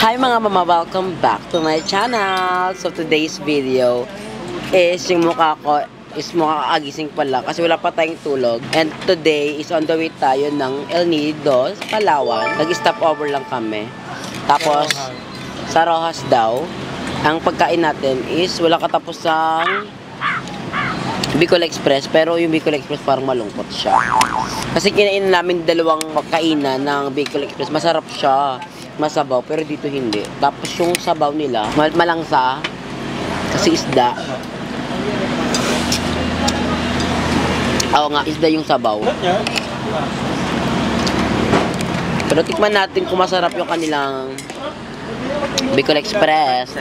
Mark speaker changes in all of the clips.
Speaker 1: Hi mga mama, welcome back to my channel. So today's video is yung mukha ko is makakagising pa lang kasi wala pa tayong tulog. And today is on the way tayo ng El Nido sa Palawan. Nag-stop over lang kami. Tapos sa Rojas daw, ang pagkain natin is wala katapusang Bicol Express, pero yung Bicol Express parang malungkot siya. Kasi kinain namin dalawang kainan ng Bicol Express, masarap siya, masabaw, pero dito hindi. Tapos yung sabaw nila, malangsa, kasi isda. Oo nga, isda yung sabaw. Pero tikman natin kung masarap yung kanilang Bicol Express.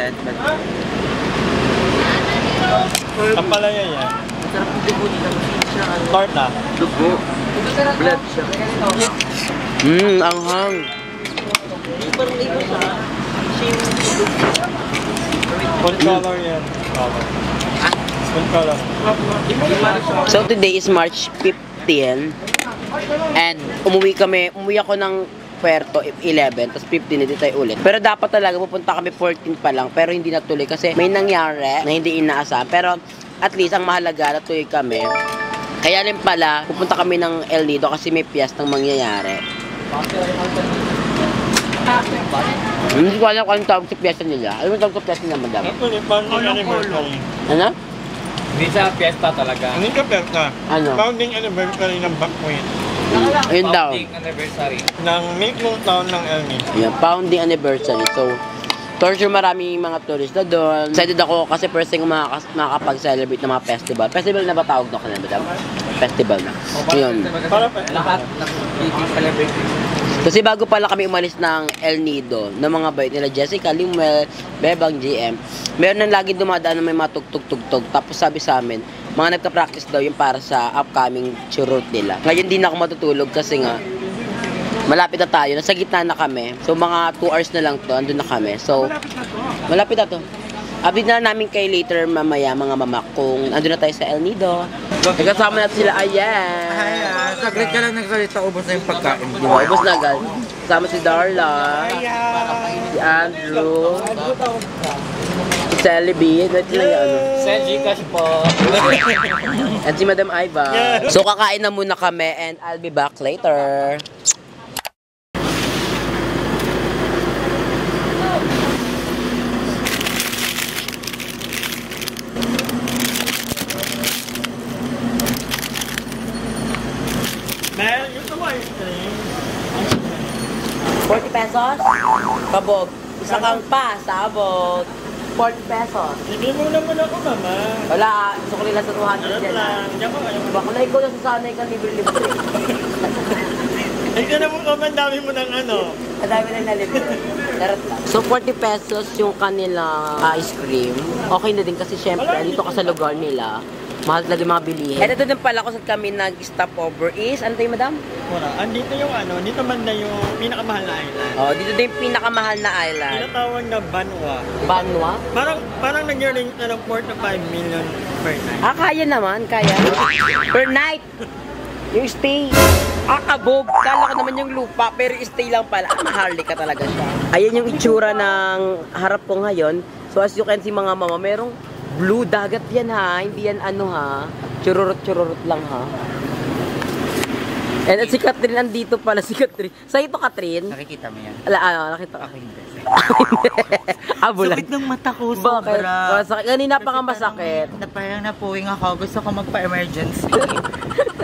Speaker 2: Ang palaya yan.
Speaker 1: Masarap yung dugo nila.
Speaker 2: Tart na.
Speaker 1: Dugo. Blood siya. Anghang.
Speaker 2: Full color yan. Full color.
Speaker 1: So today is March 15 and umuwi ako ng Puerto 11, tapos 15 hindi tayo ulit. Pero dapat talaga pupunta kami 14 pa lang, pero hindi natuloy kasi may nangyari na hindi inaasahan. Pero at least ang mahalaga natuloy kami. Kaya rin pala pupunta kami ng El Nido kasi may piyestang mangyayari. Hindi ko alam kung anong tawag sa piyesta nila. Ano yung tawag sa piyesta nila, madam?
Speaker 2: Founding anniversary.
Speaker 1: Ano?
Speaker 3: Hindi sa fiesta talaga.
Speaker 2: Hindi ka piyesta.
Speaker 1: Ano?
Speaker 2: Founding anniversary ng Backpoint.
Speaker 1: Ayun daw.
Speaker 3: Founding anniversary.
Speaker 2: Ng mismong taon ng El Nido.
Speaker 1: Yan, founding anniversary. So, torture maraming mga turista doon. Excited ako kasi first time makakapag-celebrate ng mga festival. Festival na ba tawag na kanila, madam? Festival na. Yun.
Speaker 3: Lahat ng celebrate.
Speaker 1: Kasi bago pala kami umalis ng El Nido, ng mga bait nila Jessica, Limuel, Bebang, GM, meron nang lagi dumadaan na may mga tugtog-tugtog. Tapos sabi sa amin, mga nagka-practice daw yung para sa upcoming churot nila. Ngayon di na ako matutulog kasi nga, malapit na tayo. Nasa gitna na kami. So mga 2 hours na lang to, andun na kami. So, malapit na to. Update na namin kay later mamaya mga mama kung andun na tayo sa El Nido. Kasama natin sila Ayan.
Speaker 3: Saglit ka lang nagsalita, ubos na yung pagkain.
Speaker 1: Ubos na agad. Kasama si Darla, si Andrew, si Sally B,
Speaker 3: Senji Cash po.
Speaker 1: at si Madam Iva. So kakain na muna kami and I'll be back later.
Speaker 2: Mel, gusto mo ice cream?
Speaker 1: 40 pesos? Kabog. Isa kang pa, sabog. 40 pesos.
Speaker 2: Hindi mo naman ako, mama.
Speaker 1: Wala, gusto ko nila sa 200 yan.
Speaker 2: Diyan ko kayo.
Speaker 1: Baka na ikaw na sasanay ka libre-libre.
Speaker 2: Hindi na mo ang dami mo ng ano.
Speaker 1: Ang dami na nalibre. Darat lang. So 40 pesos yung kanilang ice cream. Okay na din kasi syempre, dito ka sa lugar nila. Mahal talaga yung mga bilihin. At ito din pala kung saan kami nag-stop over is, ano tayo madam?
Speaker 2: Wala. Andito yung ano, dito man na yung pinakamahal na island.
Speaker 1: Oh, dito din yung pinakamahal na island.
Speaker 2: Tinatawag na Banwa.
Speaker 1: Banwa?
Speaker 2: Parang nag-range na ng 4 to 5 million per night.
Speaker 1: Ah, kaya naman, kaya. Per night. Yung stay. Ah, kabog. Kala ko naman yung lupa, pero stay lang pala. Ah, maharli ka talaga siya. Ayan yung itsura ng harap ko ngayon. So as you can see mga mama, merong blue dagat yan ha. Hindi yan ano ha. Chururut-chururut lang ha. And si Catherine andito pala. Si Catherine. Sa'yo to, Catherine?
Speaker 3: Nakikita mo yan?
Speaker 1: Nakita ko.
Speaker 3: Ako hindi.
Speaker 1: Abulan.
Speaker 3: Sakit ng mata ko,
Speaker 1: Bakit?
Speaker 3: sobra.
Speaker 1: Masakit. Kanina pa nga masakit.
Speaker 3: Parang napuwing ako. Gusto ko magpa-emergency.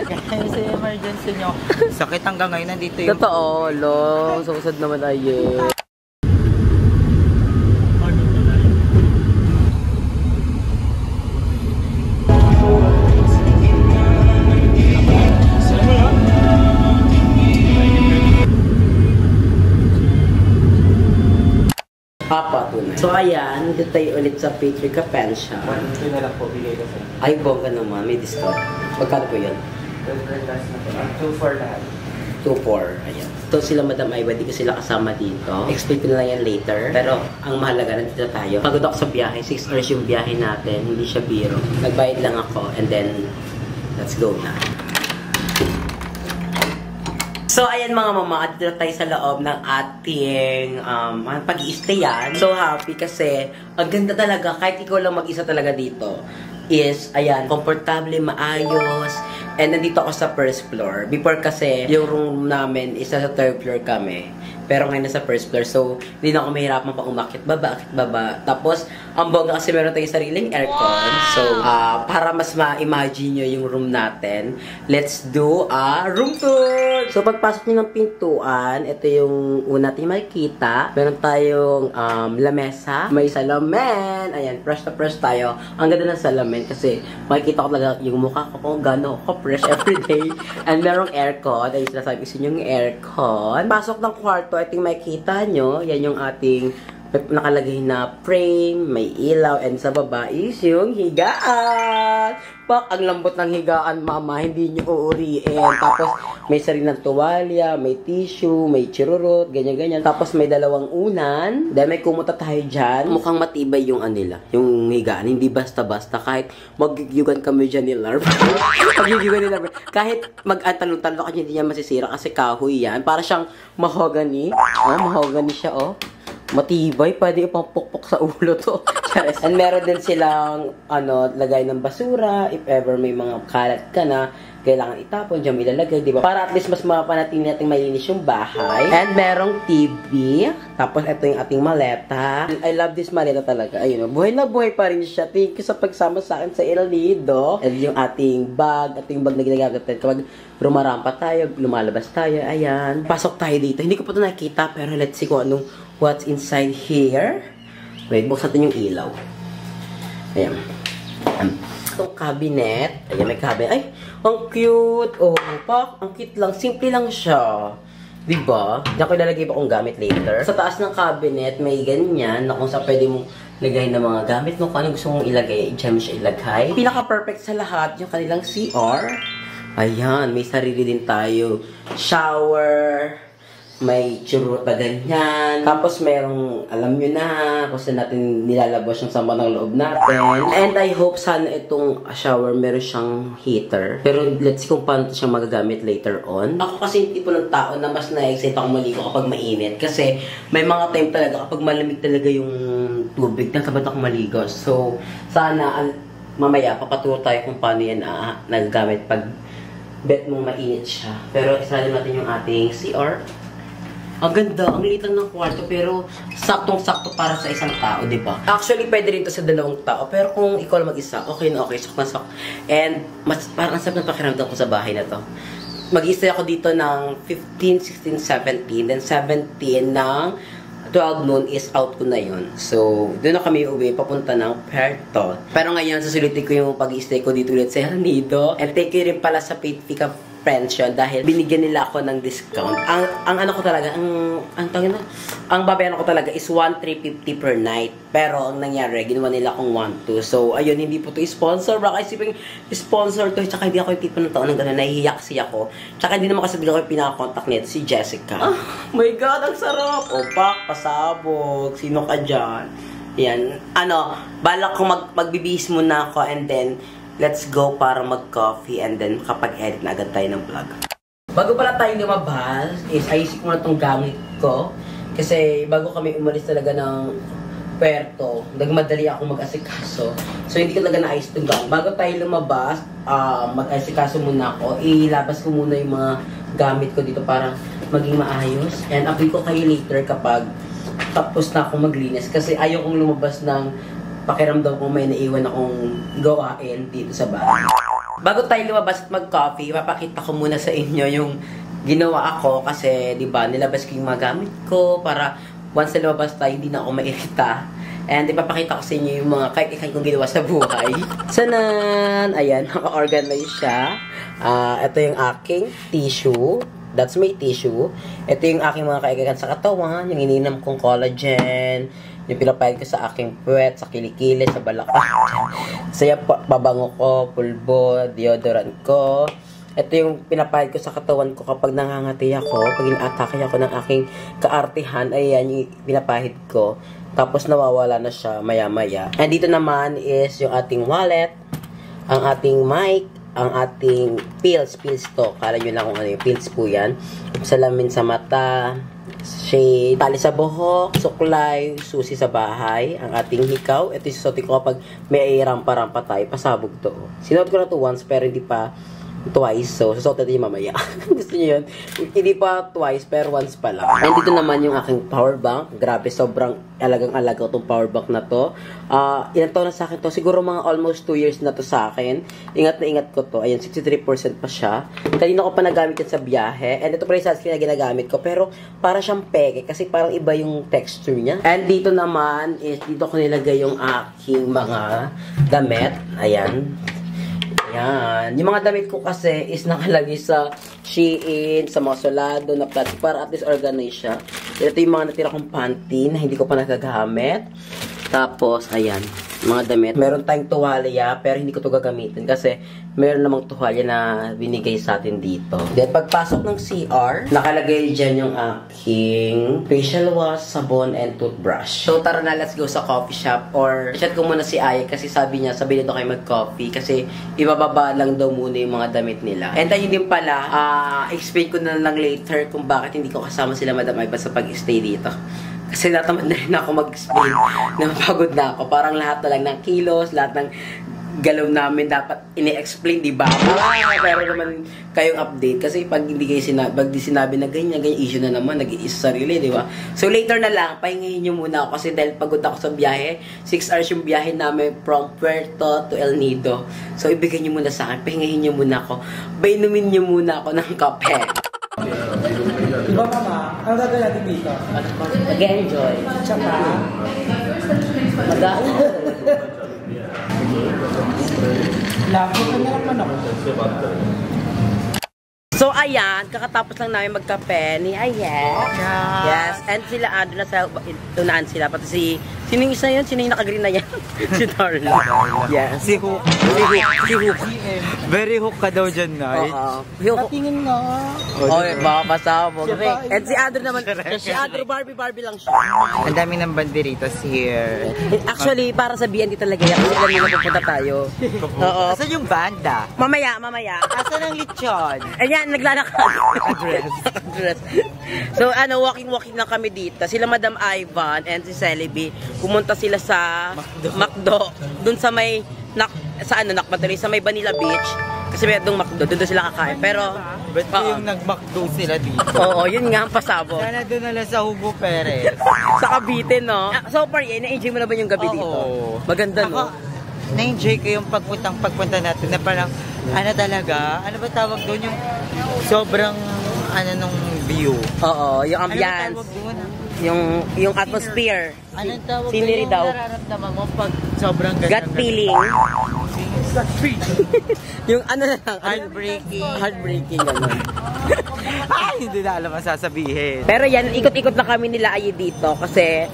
Speaker 3: Kasi emergency nyo. Sakit hanggang ngayon nandito yung...
Speaker 1: Totoo, lo. Susad naman ay tunay. So ayan, dito tayo ulit sa Petri Capensya.
Speaker 3: Ito na lang po, bigay ko sa'yo.
Speaker 1: Ay, bongga naman, may discount. Magkano po yun?
Speaker 3: 2-4 lahat.
Speaker 1: 2-4, ayan. So sila Madam Iva, di ko sila kasama dito. Explain ko na lang yan later. Pero ang mahalaga, nandito tayo. Pagod ako sa biyahe, 6 hours yung biyahe natin, hindi siya biro. Nagbayad lang ako and then, let's go na. So, ayan mga mama, at dito tayo sa loob ng ating pag-i-stayan. So happy kasi ang ganda talaga, kahit ikaw lang mag-isa talaga dito. Is, ayan, komportable, maayos. And nandito ako sa first floor. Before kasi, yung room namin is sa third floor kami. Pero ngayon nasa first floor. So, hindi na ako mahirapan pa umakit baba, akit baba. Tapos, ang bongga kasi meron tayong sariling aircon. So, para mas ma-imagine nyo yung room natin, let's do a room tour! So, pagpasok nyo ng pintuan, ito yung una natin makikita. Meron tayong lamesa. May salamin. Ayan, fresh na fresh tayo. Ang ganda ng salamin kasi makikita ko talaga yung mukha ko kung gano'n ako fresh everyday. And merong aircon. Ayun, sinasabi ko yung aircon. Pasok ng kwarto, ito yung makikita nyo. Yan yung ating nakalagay na frame, may ilaw, and sa baba is yung higaan. Pak, ang lambot ng higaan, mama, hindi nyo uuriin. Tapos, may sariling tuwalya, may tissue, may chirurot, ganyan-ganyan. Tapos, may dalawang unan. Dahil may kumuta tayo dyan. Mukhang matibay yung anila, yung higaan. Hindi basta-basta. Kahit magyugan kami dyan ni Larv. Magyugan ni Larv. Kahit mag-antalong-talong ka, hindi niya masisira kasi kahoy yan. Para siyang mahogany. Oh, mahogany siya, oh. Matibay, pwede ipang pukpok sa ulo to. And meron din silang lagay ng basura. If ever may mga kalat ka na kailangan itapon, dyan may lalagay, di ba? Para at least mas mapanatili natin malinis yung bahay. And merong TV. Tapos ito yung ating maleta. I love this maleta talaga. Ayun, buhay na buhay pa rin siya. Thank you sa pagsama sa akin sa El Nido. And yung ating bag na ginagamit kapag rumarampa tayo, lumalabas tayo. Ayan. Pasok tayo dito. Hindi ko pa ito nakikita, pero let's see kung anong what's inside here. Wait, buksan natin yung ilaw. Ayan. Itong cabinet. Ayan, may cabinet. Ay, ang cute. Oh, pak, ang cute lang. Simple lang siya. Diba? Diyan ko ilalagay pa kung gamit later. Sa taas ng cabinet, may ganyan na kung saan pwede mong lagay ng mga gamit mo. Kung ano gusto mong ilagay, dyan mo siya ilagay. Pinaka-perfect sa lahat, yung kanilang CR. Ayan, may sarili din tayo. Shower. May churot na ganyan. Tapos merong, alam nyo na, kung saan natin nilalabas yung sama ng loob natin. And I hope sana itong shower meron siyang heater. Pero let's see kung paano ito siya magagamit later on. Ako kasi yung tipo ng tao na mas na-excite ako maligo kapag mainit. Kasi may mga time talaga kapag malamig talaga yung tubig, nagkabat ako maligo. So, sana mamaya papaturo tayo kung paano yan nagagamit pag bet mong mainit siya. Pero isalim natin yung ating CR. Ang ganda, ang liit lang ng kwarto, pero saktong-sakto para sa isang tao, di ba? Actually, pwede rin to sa dalawang tao, pero kung ikaw lang mag-isa, okay na okay, sakto-sakto. And, parang ang sarap ng pakiramdam ko sa bahay na to. Mag-i-stay ako dito ng 15, 16, 17, then 17 ng 12 noon is out ko na yun. So, doon na kami uwi, papunta ng Puerto. Pero ngayon, susulitin ko yung pag-i-stay ko dito ulit sa El Nido. And thank you rin pala sa Pika pension dahil binigyan nila ako ng discount. Ang ano ko talaga, ang babayaran ko talaga is 1,350 per night. Pero ang nangyari, ginawa nila akong 1,200. So, ayun, hindi po to sponsor. Baka isipin, sponsor to. Tsaka hindi ako yung tipo ng taon ng gano'n. Nahihiyak siya ako. Tsaka hindi naman kasi bigla ko yung pinaka-contact nito, si Jessica. Oh my God, ang sarap! Opak, pasabog. Sino ka dyan? Yan. Balak ko magbibihis muna ako and then let's go para mag-coffee and then kapag-edit na agad tayo ng vlog. Bago pala tayo lumabas, is ayusin ko na itong gamit ko. Kasi bago kami umalis talaga ng Puerto, nagmadali ako mag-asikaso. So hindi ko talaga naayos itong gamit. Bago tayo lumabas, mag-asikaso muna ako. Ilabas ko muna yung mga gamit ko dito para maging maayos. And update ko kayo later kapag tapos na akong maglinis. Kasi ayaw kong lumabas ng pakiramdam ko may naiwan akong gawain dito sa bahay. Bago tayo lumabas at mag-coffee, papakita ko muna sa inyo yung ginawa ako kasi, di ba, nilabas ko yung mga gamit ko para once na lumabas tayo, hindi na ako mairita. And ipapakita ko sa inyo yung mga kahit kong ginawa sa buhay. Sanan! Ayan, naka-organize siya. Ito yung aking tissue. That's my tissue. Ito yung aking mga kaigagan sa katawan, yung ininam kong collagen, yung pinapahid ko sa aking puwet, sa kilikili, sa balakang. Saya pabango ko, pulbo, deodorant ko. Ito yung pinapahid ko sa katawan ko kapag nangangati ako, pag in-atake ako ng aking kaartihan, ayan yung pinapahid ko. Tapos nawawala na siya maya-maya. And dito naman is yung ating wallet, ang ating mic, ang ating pills to. Kala nyo lang kung ano yung pills po yan. Salamin sa mata, shade, tali sa buhok, suklay, susi sa bahay, ang ating hikaw. Ito yung susutin ko kapag may rampa-rampa tayo, pasabog to. Sinuot ko na to once pero hindi pa twice, so susuot natin yung mamaya. Gusto nyo yun? Hindi pa twice, pero once pa lang. And dito naman yung aking power bank. Grabe, sobrang alagang-alaga itong power bank na to. Ilan taon na sa akin to? Siguro mga almost 2 years na to sa akin. Ingat na ingat ko to. Ayan, 63% pa siya. Kanina ko pa nagamit yan sa biyahe. And ito pa rin sunscreen na ginagamit ko. Pero para siyang peke, kasi parang iba yung texture niya. And dito naman, is dito ko nilagay yung aking mga damit. Ayan. Yan. Yung mga damit ko kasi is nakalagay sa Shein, sa mga solado na plastic para at least organize siya. Ito yung mga natira kong panty na hindi ko pa nagagamit. Tapos, ayan, mga damit. Meron tayong tuwalya pero hindi ko to gagamitin kasi meron namang tuwalya na binigay sa atin dito. Then, pagpasok ng CR, nakalagay dyan yung aking facial wash, sabon, and toothbrush. So, tara na, let's go sa coffee shop. Or, chat ko muna si Aya kasi sabi niya, sabi nito kayo mag-coffee kasi ibababa lang daw muna yung mga damit nila. And ayun din pala, explain ko na lang later kung bakit hindi ko kasama sila Madam Ivan sa pag-stay dito. Kasi natamad na rin ako mag-explain. Napagod na ako. Parang lahat na lang ng kilos, lahat ng galaw namin dapat ini-explain, di ba? Pero naman kayong update. Kasi pag hindi kayo sinabi na ganyan issue na naman, nag-iisa sarili, di ba? So later na lang, pahingahin nyo muna ako kasi dahil pagod ako sa biyahe. 6 hours yung biyahe namin from Puerto to El Nido. So ibigay nyo muna sa akin, pahingahin nyo muna ako. Bainumin nyo muna ako ng kape.
Speaker 2: Diba mama, ang gagawin natin dito?
Speaker 1: Mag-enjoy.
Speaker 2: Tsaka,
Speaker 1: Mag-enjoy.
Speaker 2: labo ka na naman ako.
Speaker 1: So, ayan, kakatapos lang namin magkape ni Aya. Yes, and sila Andrew, nasa unaan sila. Pati sino yung isa yun? Sino yung naka-green na yan? Si Darla. Yes.
Speaker 3: Si Hook. Si Hook. Very hook ka daw dyan, Nay.
Speaker 1: Oo.
Speaker 2: Patingin nga.
Speaker 1: Oh, baka pasabog. And si Andrew naman, si Andrew Barbie lang siya.
Speaker 3: Ang dami ng banderitas here.
Speaker 1: Actually, para sabihan di talaga yan. Kasi alam nyo na pupunta tayo. Oo.
Speaker 3: Asan yung banda?
Speaker 1: Mamaya.
Speaker 3: Asan ang lechon?
Speaker 1: Ayan, naglalakad. Address. So, walking lang kami dito. Sila Madam Ivan and si Celebi, pumunta sila sa McDo. Dun sa may, sa may Vanilla Beach. Kasi may doon McDo, doon sila kakain. Pero,
Speaker 3: ba't yung nag-McDo sila dito?
Speaker 1: Oo, yun nga ang pasabog.
Speaker 3: Sana doon na lang sa Hugo Perez.
Speaker 1: Sa Cavite, no? So far, na-enjoy mo na ba yung gabi dito? Maganda, no?
Speaker 3: Na-enjoy ko yung pagpunta natin na parang, talaga? Ano ba tawag doon? Yung sobrang, nung view.
Speaker 1: Oo, yung ambiance.
Speaker 3: Ano ba tawag doon?
Speaker 1: Yung atmosphere.
Speaker 3: Anong tawag
Speaker 1: Scenery
Speaker 3: doon?
Speaker 1: daw.
Speaker 3: Yung nararamdaman mo pag sobrang ganda.
Speaker 1: Gut feeling. Yung na lang. Heartbreaking, gano'n.
Speaker 3: Ay, hindi na alam ang sasabihin.
Speaker 1: Pero yan, ikot-ikot na kami nila Ayi dito kasi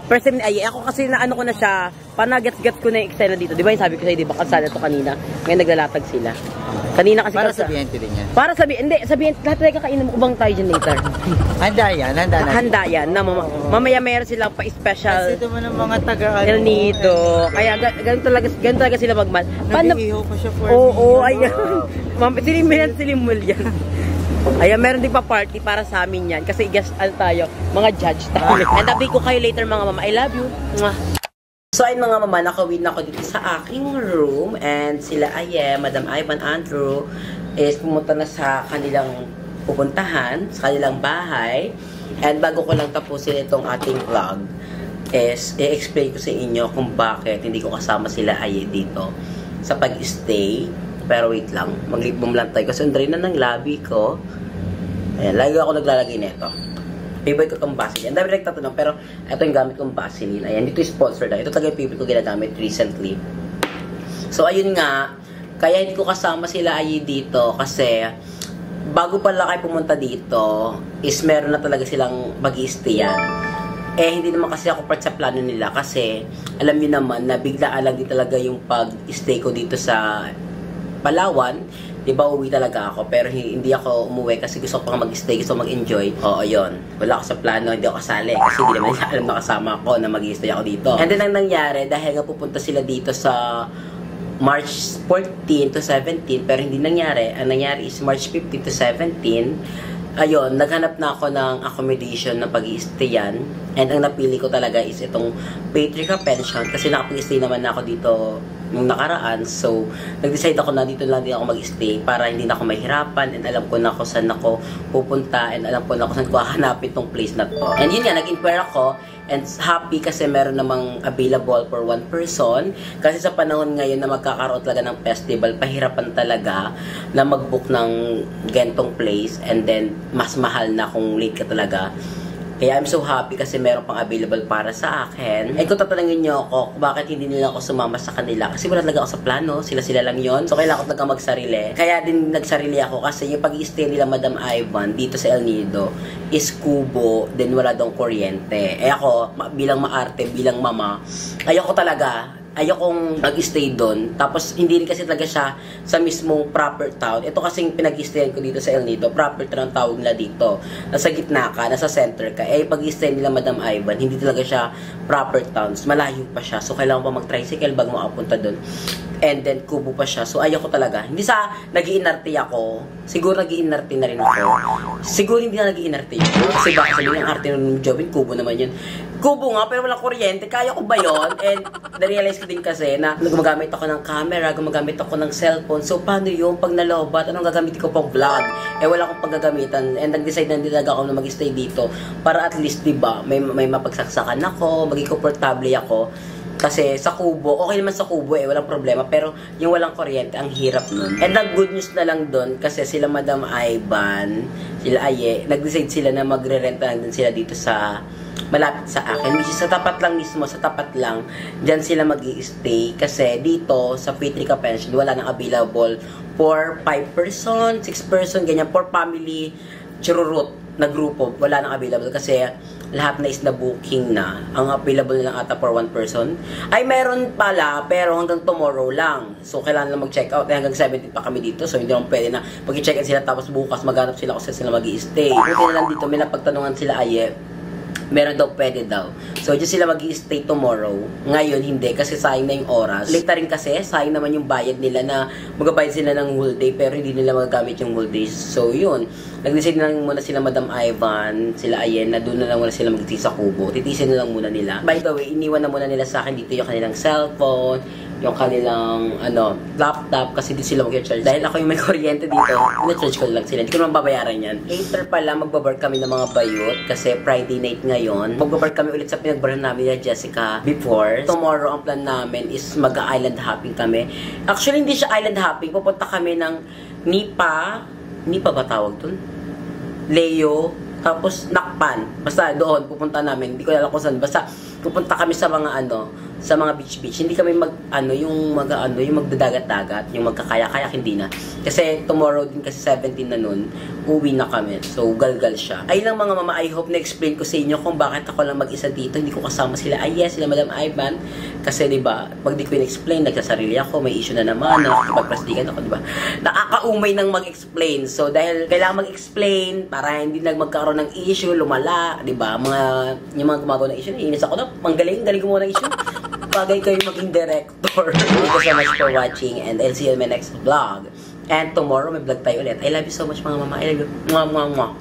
Speaker 1: first time ni Ayi, ako kasi ko na siya, panagets-gets ko na yung eksena dito. Di ba yung sabi ko sa'yo, di ba kasala to kanina? Ngayon naglalatag sila. Kanina kasi
Speaker 3: Para sabihin ko din yan.
Speaker 1: Para sabihin, lahat tayo kakainin mo, ubang tayo dyan later.
Speaker 3: Handa yan, handa na.
Speaker 1: Handa yan, na mamaya meron silang pa-special.
Speaker 3: Kasi ito mo ng mga taga
Speaker 1: El Nido. Kaya ganun talaga sila magman.
Speaker 3: Nag-iihaw pa siya for
Speaker 1: Oo, ayan. Silimul yan. Ayan, meron din pa party para sa amin yan. Kasi guest tayo, mga judge tayo. And update ko kayo later mga mama. I love you. Mwah. So ayun mga mama, nakawin na ako dito sa aking room. And sila Aye, Madam Ivan, Andrew, is pumunta na sa kanilang pupuntahan, sa kanilang bahay. And bago ko lang tapusin itong ating vlog, is i-explain ko sa inyo kung bakit hindi ko kasama sila Aye dito sa pag-stay. Pero wait lang, mag-lip balm lang tayo kasi andrin na ng labi ko. Ayan, lagi ako naglalagay nito. Favorite ko itong Vaseline. Ang dami nagtatanong, pero ito yung gamit kong Vaseline. Ayan, dito yung sponsor na. Ito talaga yung favorite ko ginagamit recently. So, ayun nga, kaya hindi ko kasama sila Ayi dito kasi bago pala kayo pumunta dito, is meron na talaga silang mag-i-stayan. Hindi naman kasi ako part sa plano nila kasi alam niyo naman na biglaan lang din talaga yung pag-stay ko dito sa Palawan. Diba, uwi talaga ako pero hindi ako umuwi kasi gusto ko pang mag-stay, gusto mag-enjoy. Oo, yun. Wala ako sa plano, hindi ako kasali kasi hindi naman alam na kasama ako na mag-stay ako dito. And then ang nangyari, dahil nga pupunta sila dito sa March 14 to 17, pero hindi nangyari. Ang nangyari is March 15 to 17. Ayun, naghanap na ako ng accommodation na pag-i-stayan. And ang napili ko talaga is itong Patrica Pension kasi nakapag-stay naman na ako dito nung nakaraan. So, nag-decide ako na dito lang din ako mag-stay para hindi na ako mahirapan and alam ko na kung saan ako pupunta and alam ko na kung saan ko hahanapin tong place na to. And yun nga, nag-inquire ako and happy kasi meron namang available for one person. Kasi sa panahon ngayon na magkakaroon talaga ng festival, pahirapan talaga na mag-book ng gentong place and then mas mahal na kung late ka talaga. Kaya I'm so happy kasi meron pang available para sa akin. Eh kung tatanungin niyo ako, bakit hindi nila ako sumama sa kanila? Kasi wala talaga ako sa plano, sila-sila lang yon. So kailangan ko talaga magsarili. Kaya din nagsarili ako kasi yung pag-i-stay nila Madam Ivan dito sa El Nido is kubo, then wala daw kuryente. Eh ako, bilang maarte, bilang mama, ayoko talaga. Ayokong mag-stay doon. Tapos, hindi rin kasi talaga siya sa mismong proper town. Ito kasing pinag-stayan ko dito sa El Nido. Proper town ang tawag nila dito. Nasa gitna ka, nasa center ka. Eh, pag-stay nila Madam Ivan, hindi talaga siya proper towns. Malayo pa siya. So, kailangan pa mag-tricycle bago makapunta doon. And then, kubo pa siya. So, ayoko talaga. Hindi sa nag-iinarte ako. Siguro nag-iinarte na rin ako. Siguro hindi na nag-iinarte yun. Kasi baka sabihin ng arte ng Jobin, kubo naman yun. Kubo nga, pero walang kuryente. Kaya ko ba yun? And na-realize ko din kasi na gumagamit ako ng camera, gumagamit ako ng cellphone. So, paano yung pag nalobat? Anong gagamitin ko pang vlog? Eh, wala akong paggagamitan. And nag-decide na talaga ako na mag-stay dito. Para at least, diba, may mapagsaksakan ako, maging komportable ako. Kasi sa kubo, okay naman sa kubo eh, walang problema. Pero yung walang kuryente, ang hirap nun. And ang good news na lang dun, kasi sila Madam Ivan, sila Aye, nag-decide sila na magre-renta lang din sila dito sa malapit sa akin. Which is sa tapat lang mismo, sa tapat lang, dyan sila mag-i-stay. Kasi dito, sa Patrica Pension, wala nang available for 5 person, 6 person, ganyan, for family, chururut na grupo, wala nang available kasi lahat na is na booking na. Ang available na lang ata for 1 person. Ay, meron pala, pero hanggang tomorrow lang. So, kailangan lang mag-check out. Eh, hanggang 17 pa kami dito. So, hindi naman pwede na mag-check out sila tapos bukas maghanap sila kung sila mag-i-stay. Buti na lang dito, may napagtanungan sila Aye. Meron daw, pwede daw. So, dyan sila mag-i-stay tomorrow. Ngayon, hindi. Kasi sayang na yung oras. Late rin kasi, sayang naman yung bayad nila na magabayad sila ng whole day, pero hindi nila magagamit yung whole day. So, yun. Nag-decide na lang muna sila Madam Ivan, sila Ayen, na doon na lang muna sila mag-stay sa kubo. Titisin na lang muna nila. By the way, iniwan na muna nila sa akin dito yung kanilang cellphone, yung kanilang, laptop, kasi di sila mag-charge. Dahil ako yung may kuryente dito, na-charge ko lang sila. Hindi ko naman babayaran yan. Later pala, magbabar kami ng mga bayot, kasi Friday night ngayon. Magbabar kami ulit sa pinagbaran namin ni Jessica before. Tomorrow, ang plan namin is mag-island hopping kami. Actually, hindi siya island hopping. Pupunta kami ng Nipa ba tawag dun? Leo, tapos Nakpan. Basta doon, pupunta namin. Hindi ko alam kung saan. Basta, pupunta kami sa mga sa mga beach. Hindi kami yung magdadagat-dagat, yung magkakaya-kaya, hindi na. Kasi tomorrow din kasi 17 na nun, uwi na kami. So, galgal siya. Ay lang mga mama, I hope na-explain ko sa inyo kung bakit ako lang mag-isa dito. Hindi ko kasama sila. Ay yes, sila Madam Ivan. Kasi diba, pag di ko in-explain, nagsasarili ako, may issue na naman, nakakipagplastikan ako, diba? Nakakaumay nang mag-explain. So, dahil kailangan mag-explain para hindi magkaroon ng issue, lumala, diba? Yung mga gumagawa ng issue, inis ako na, galing gumawa ng issue. Bagay kayo maging director. Thank you so much for watching and I'll see you in my next vlog. And tomorrow may vlog tayo ulit. I love you so much mga mama. I love you. Mwah, mwah, mwah.